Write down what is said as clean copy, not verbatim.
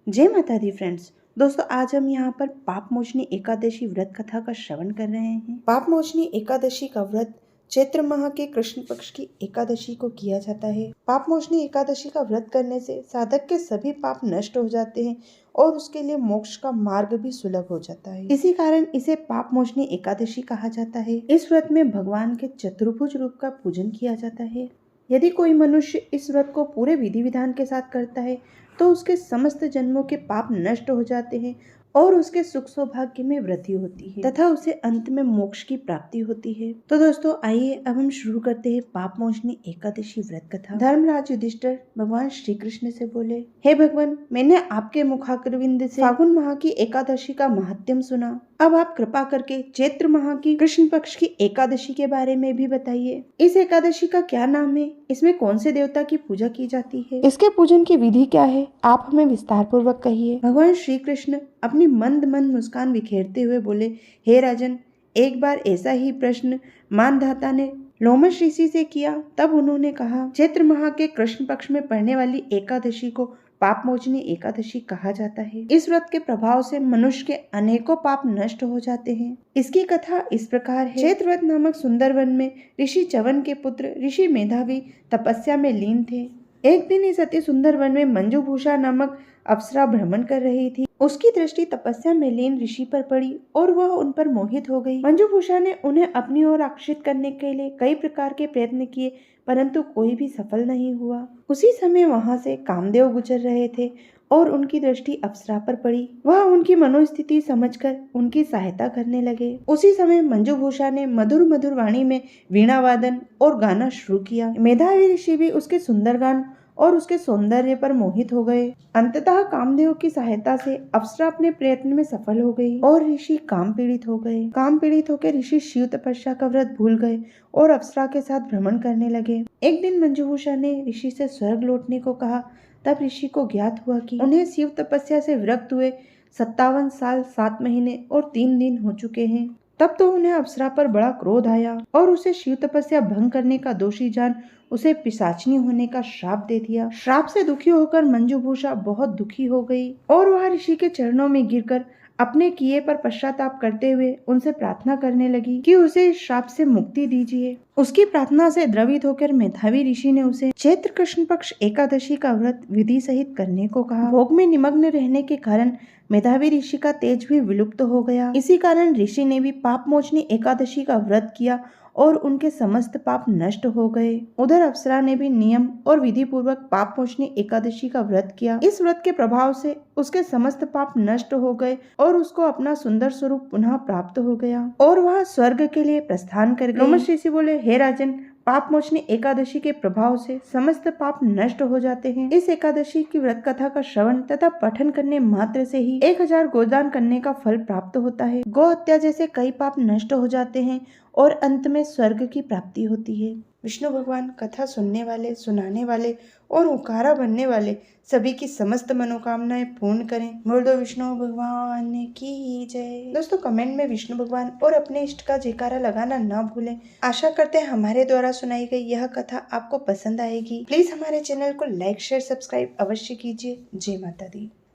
जय माता दी फ्रेंड्स। दोस्तों आज हम यहाँ पर पापमोचनी एकादशी व्रत कथा का श्रवण कर रहे हैं। पापमोचनी एकादशी का व्रत चैत्र माह के कृष्ण पक्ष की एकादशी को किया जाता है। पापमोचनी एकादशी का व्रत करने से साधक के सभी पाप नष्ट हो जाते हैं और उसके लिए मोक्ष का मार्ग भी सुलभ हो जाता है। इसी कारण इसे पापमोचनी एकादशी कहा जाता है। इस व्रत में भगवान के चतुर्भुज रूप का पूजन किया जाता है। यदि कोई मनुष्य इस व्रत को पूरे विधि विधान के साथ करता है तो उसके समस्त जन्मों के पाप नष्ट हो जाते हैं और उसके सुख सौभाग्य में वृद्धि होती है तथा उसे अंत में मोक्ष की प्राप्ति होती है। तो दोस्तों आइए अब हम शुरू करते हैं पापमोचनी एकादशी व्रत कथा। धर्मराज युधिष्ठिर भगवान श्री कृष्ण से बोले, हे भगवान, मैंने आपके मुखारविंद से फागुन माह की एकादशी का महात्म्य सुना। अब आप कृपा करके चैत्र माह की कृष्ण पक्ष की एकादशी के बारे में भी बताइए। इस एकादशी का क्या नाम है? इसमें कौन से देवता की पूजा की जाती है? इसके पूजन की विधि क्या है? आप हमें विस्तार पूर्वक कहिए। भगवान श्री कृष्ण अपनी मंद मंद मुस्कान बिखेरते हुए बोले, हे राजन, एक बार ऐसा ही प्रश्न मानधाता ने लोमश ऋषि से किया। तब उन्होंने कहा, चैत्र माह के कृष्ण पक्ष में पड़ने वाली एकादशी को पापमोचनी एकादशी कहा जाता है। इस व्रत के प्रभाव से मनुष्य के अनेकों पाप नष्ट हो जाते हैं। इसकी कथा इस प्रकार है। चैत्र व्रत नामक सुंदर वन में ऋषि च्यवन के पुत्र ऋषि मेधावी तपस्या में लीन थे। एक दिन इस अति सुंदर वन में मंजुभूषा नामक अप्सरा भ्रमण कर रही थी। उसकी दृष्टि तपस्या में लीन ऋषि पर पड़ी और वह उन पर मोहित हो गई। मंजुभूषा ने उन्हें अपनी ओर आकर्षित करने के लिए कई प्रकार के प्रयत्न किए, परंतु कोई भी सफल नहीं हुआ। उसी समय वहां से कामदेव गुजर रहे थे और उनकी दृष्टि अप्सरा पर पड़ी। वह उनकी मनोस्थिति समझकर उनकी सहायता करने लगे। उसी समय मंजुभूषा ने मधुर मधुर वाणी में वीणा वादन और गाना शुरू किया। मेधावी ऋषि भी उसके सुंदर गान और उसके सौंदर्य पर मोहित हो गए। अंततः कामदेव की सहायता से अप्सरा अपने प्रयत्न में सफल हो गई और ऋषि काम पीड़ित हो गए। काम पीड़ित होकर ऋषि शिव तपस्या का व्रत भूल गए और अप्सरा के साथ भ्रमण करने लगे। एक दिन मंजुभूषा ने ऋषि से स्वर्ग लौटने को कहा। तब ऋषि को ज्ञात हुआ कि उन्हें शिव तपस्या से विरक्त हुए 57 साल 7 महीने और 3 दिन हो चुके हैं। तब तो उन्हें अप्सरा पर बड़ा क्रोध आया और उसे शिव तपस्या भंग करने का दोषी जान उसे पिशाचिनी होने का श्राप दे दिया। श्राप से दुखी होकर मंजुभूषा बहुत दुखी हो गई और वह ऋषि के चरणों में गिरकर अपने किए पर पश्चाताप करते हुए उनसे प्रार्थना करने लगी कि उसे इस श्राप से मुक्ति दीजिए। उसकी प्रार्थना से द्रवित होकर मेधावी ऋषि ने उसे चैत्र कृष्ण पक्ष एकादशी का व्रत विधि सहित करने को कहा। भोग में निमग्न रहने के कारण मेधावी ऋषि का तेज भी विलुप्त हो गया। इसी कारण ऋषि ने भी पापमोचनी एकादशी का व्रत किया और उनके समस्त पाप नष्ट हो गए। उधर अप्सरा ने भी नियम और विधि पूर्वक पापमोचनी एकादशी का व्रत किया। इस व्रत के प्रभाव से उसके समस्त पाप नष्ट हो गए और उसको अपना सुंदर स्वरूप पुनः प्राप्त हो गया और वह स्वर्ग के लिए प्रस्थान कर गई। लोमश ऋषि बोले, हे राजन, पापमोचनी एकादशी के प्रभाव से समस्त पाप नष्ट हो जाते हैं। इस एकादशी की व्रत कथा का श्रवण तथा पठन करने मात्र से ही 1000 गोदान करने का फल प्राप्त होता है। गौ हत्या जैसे कई पाप नष्ट हो जाते हैं और अंत में स्वर्ग की प्राप्ति होती है। विष्णु भगवान कथा सुनने वाले, सुनाने वाले और उकारा बनने वाले सभी की समस्त मनोकामनाएं पूर्ण करें। बोल दो विष्णु भगवान की जय। दोस्तों कमेंट में विष्णु भगवान और अपने इष्ट का जयकारा लगाना ना भूलें। आशा करते हैं हमारे द्वारा सुनाई गई यह कथा आपको पसंद आएगी। प्लीज हमारे चैनल को लाइक शेयर सब्सक्राइब अवश्य कीजिए। जय माता दी।